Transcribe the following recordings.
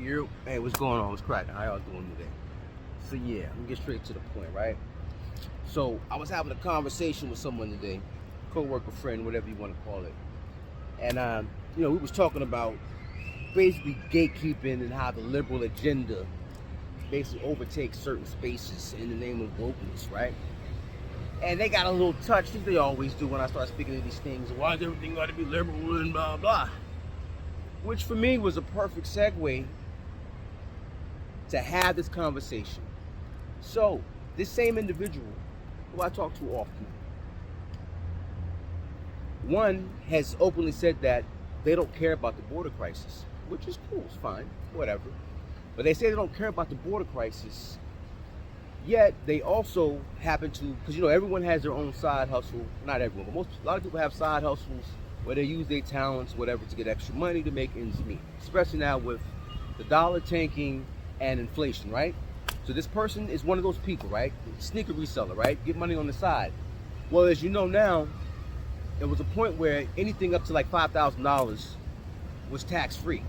Hey, what's going on? What's cracking? How y'all doing today? So yeah, I'm gonna get straight to the point, right? So I was having a conversation with someone today, co-worker, friend, whatever you want to call it, and we was talking about basically gatekeeping and how the liberal agenda basically overtakes certain spaces in the name of wokeness, right? And they got a little touched, as they always do when I start speaking of these things. Why does everything got to be liberal and blah blah? Which for me was a perfect segue to have this conversation. So, this same individual who I talk to often, one has openly said that they don't care about the border crisis, which is cool, it's fine, whatever. But they say they don't care about the border crisis, yet they also happen to, because everyone has their own side hustle, not everyone, but a lot of people have side hustles where they use their talents, whatever, to get extra money to make ends meet, especially now with the dollar tanking and inflation, right? So this person is one of those people, right? Sneaker reseller, right? Get money on the side. Well, as you know now, there was a point where anything up to like $5,000 was tax-free.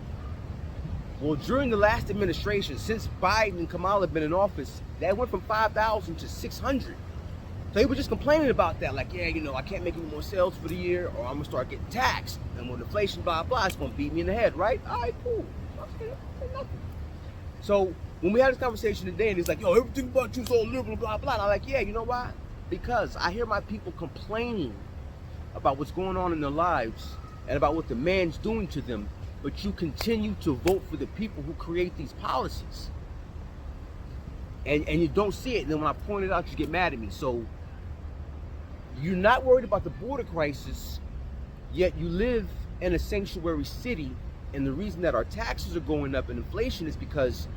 Well, during the last administration, since Biden and Kamala have been in office, that went from $5,000 to $600. So he was just complaining about that, like, yeah, I can't make any more sales for the year, or I'm gonna start getting taxed, and with inflation, blah blah, it's gonna beat me in the head, right? All right, cool. Okay, nothing. So when we had this conversation today, and he's like, yo, everything about you is all liberal, blah blah, and I'm like, yeah, you know why? Because I hear my people complaining about what's going on in their lives and about what the man's doing to them, but you continue to vote for the people who create these policies. And you don't see it, and then when I point it out, you get mad at me. So you're not worried about the border crisis, yet you live in a sanctuary city, and the reason that our taxes are going up and inflation is because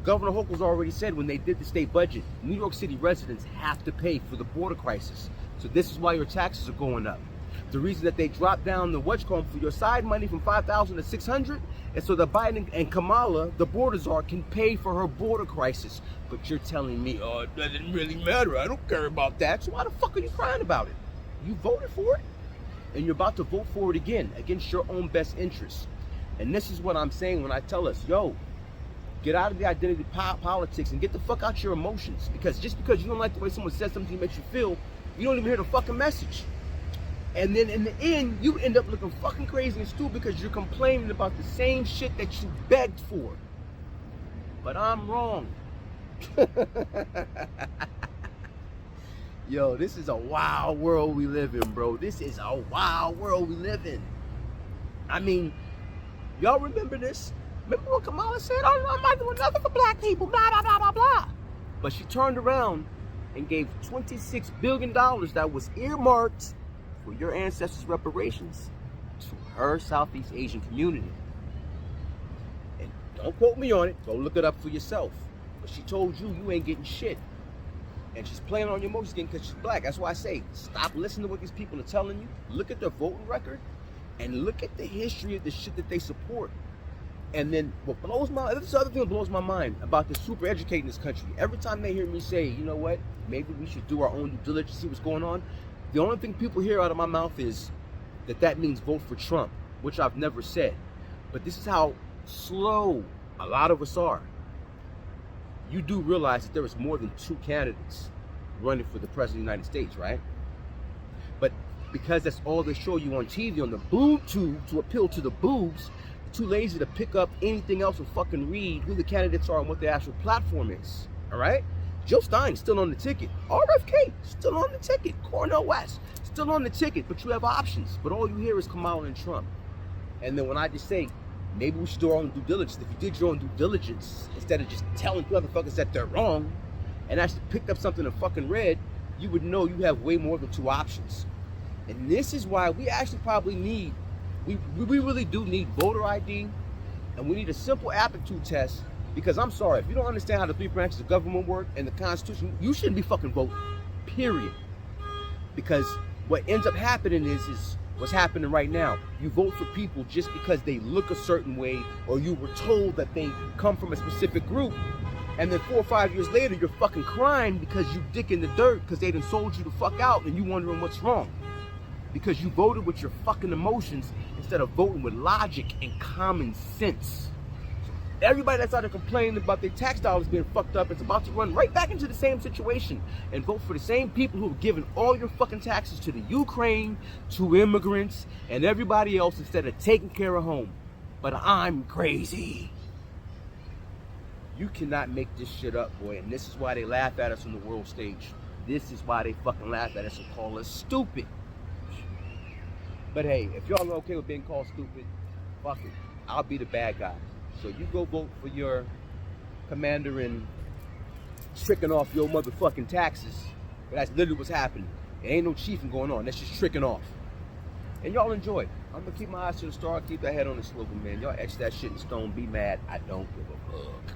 Governor Hochul's already said when they did the state budget, New York City residents have to pay for the border crisis. So this is why your taxes are going up. The reason that they dropped down the for your side money from $5,000 to $600 is so that Biden and Kamala, the border czar, can pay for her border crisis. But you're telling me, oh, it doesn't really matter. I don't care about that. So why the fuck are you crying about it? You voted for it, and you're about to vote for it again against your own best interests. And this is what I'm saying when I tell us, yo, get out of the identity politics and get the fuck out your emotions. Because just because you don't like the way someone says something that makes you feel, you don't even hear the fucking message. And then in the end, you end up looking fucking crazy and stupid because you're complaining about the same shit that you begged for. But I'm wrong. Yo, this is a wild world we live in, bro. This is a wild world we live in. I mean, y'all remember this? Remember what Kamala said? Oh, I'm not doing nothing for black people, blah, blah, blah, blah, blah. But she turned around and gave $26 billion that was earmarked for your ancestors' reparations to her Southeast Asian community. And don't quote me on it, go look it up for yourself. But she told you ain't getting shit. And she's playing on your emotions again because she's black. That's why I say, stop listening to what these people are telling you. Look at their voting record and look at the history of the shit that they support. And then what blows this is the other thing that blows my mind about the super educated in this country. Every time they hear me say, you know what, maybe we should do our own due diligence, see what's going on, the only thing people hear out of my mouth is that means vote for Trump, which I've never said. But this is how slow a lot of us are. You do realize that there is more than 2 candidates running for the president of the United States, right? But because that's all they show you on TV, on the boob tube, to appeal to the boobs, they're too lazy to pick up anything else and fucking read who the candidates are and what their actual platform is, all right? Joe Stein's still on the ticket. RFK, still on the ticket. Cornel West, still on the ticket, but you have options. But all you hear is Kamala and Trump. And then when I just say, maybe we should do our own due diligence, if you did your own due diligence, instead of just telling motherfuckers that they're wrong, and actually picked up something and fucking read, you would know you have way more than 2 options. And this is why we actually probably need, we really do need voter ID, and we need a simple aptitude test. Because I'm sorry, if you don't understand how the 3 branches of government work and the Constitution, you shouldn't be fucking voting, period. Because what ends up happening is what's happening right now. You vote for people just because they look a certain way, or you were told that they come from a specific group, and then 4 or 5 years later, you're fucking crying because you dick in the dirt because they done sold you the fuck out, and you wondering what's wrong. Because you voted with your fucking emotions instead of voting with logic and common sense. Everybody that's out there complaining about their tax dollars being fucked up is about to run right back into the same situation and vote for the same people who have given all your fucking taxes to the Ukraine, to immigrants, and everybody else instead of taking care of home. But I'm crazy. You cannot make this shit up, boy, and this is why they laugh at us on the world stage. This is why they fucking laugh at us and call us stupid. But hey, if y'all are okay with being called stupid, fuck it. I'll be the bad guy. So you go vote for your commander and tricking off your motherfucking taxes. But that's literally what's happening. There ain't no chiefing going on. That's just tricking off. And y'all enjoy. I'm gonna keep my eyes to the star, keep that head on the swivel, man. Y'all etch that shit in stone, be mad. I don't give a fuck.